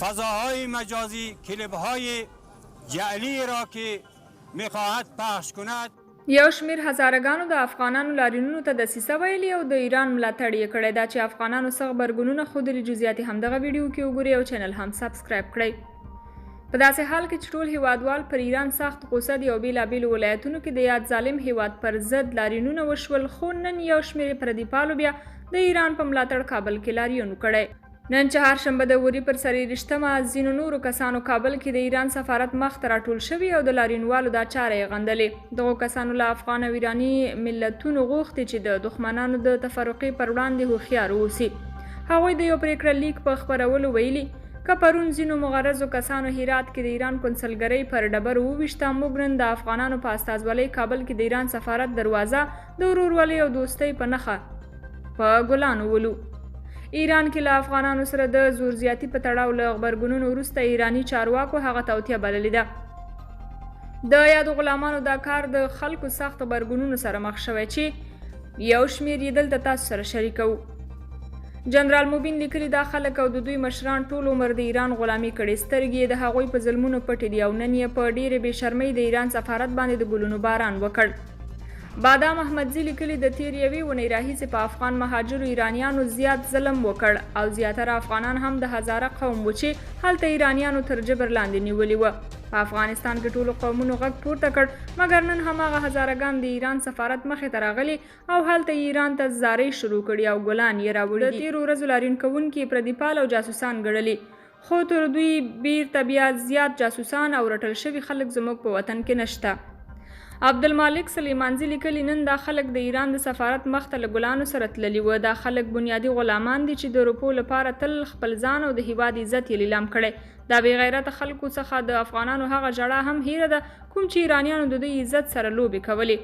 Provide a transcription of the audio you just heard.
فضاهای مجازی کلیپ‌های جعلی را که می‌خواهد پخش کند. یو شمیر هزارګانو د افغانانو لاریونونو ته دسیسه ویلي او د ایران ملاتړ یې کړی ده چې افغانانو څه غبرګونونه ښودلي. جزئیات همدغه ویډیو کې وګورئ او چینل هم سبسکرایب کړئ. په داسې حال کې چې ټول هیوادوال پر ایران سخت غوسه دي او بېلابېلو ولایتونو کې د یاد ظالم هیواد پر ضد لاریونونه وشول، خو نن یو شمېر پردي پالو بیا د ایران په ملاتړ کابل کې لاریون کړی. نن چهارشنبه د وري پر څلېرویشتمه ځینو نورو کسانو کابل کې د ایران سفارت مخ ته راټول شوي او د لاریونوالو دا چاره یې غندلې. دغو کسانو له افغان او ایراني ملتونو غوښتي چې د دښمنانو د تفرقې پر وړاندې هوښیار واوسي. هغوی د یو پریکړه لیک په خپرولو ویلي که پرون ځینو مغرضو کسانو هرات کې د ایران کنسلګرۍ پر ډبرو وویشته، موږ نن د افغانانو په استازولۍ کابل کې د ایران سفارت دروازه د ورورولۍ او دوستۍ په نښه په ګلانو ولو. ایران کې له افغانانو سره د زور زیاتي په تړاو له غبرګونونو وروسته ایراني چارواکو هغه توطیه بللې ده. د یادو غلامانو دا کار د خلکو سخت غبرګونونو سره مخ شوی چې یو شمېر یې دلته تاسو سره شریکوو. جنرال موبین لیکلي دا خلک او د دوی مشران ټول عمر د ایران غلامي کړې، سترګې یې د هغوی په ظلمونو پټې دي او نن یې په ډېرې بې شرمۍ د ایران سفارت باندې د ګلونو باران وکړ. بادام احمدزي لیکلي د تیر یوې اونۍ راهیسې په افغان مهاجرو ایرانیانو زیات ظلم وکړ او زیاتره افغانان هم د هزاره قوم و چې هلته ایرانیانو تر جبر لاندې نیولي وه. په افغانستان کې ټولو قومونو غږ پورته کړ، مګر نن هماغه هزارهګان د ایران سفارت مخې ته راغلي او هلته ایران ته زارۍ شروع کړي او ګلان یې راوړي. د تیرو ورځو لاریون کوونکي پردي پال او جاسوسان ګڼلي، خو تر دوی بیرته بیا زیات جاسوسان او رټل شوي خلک زموږ په وطن کې نشته. عبدالمالک سلیمانزي لیکلي نن دا خلک د ایران د سفارت مخ ته له ګلانو سره تللي وه. دا خلک بنیادي غلامان دي چې د روپو لپاره تل خپل ځان او د هیواد عزت یې لیلام کړی. دا بې غیرته خلکو څخه د افغانانو هغه ژړا هم هیره ده کوم چې ایرانیانو د دوی عزت سره لوبې کولې.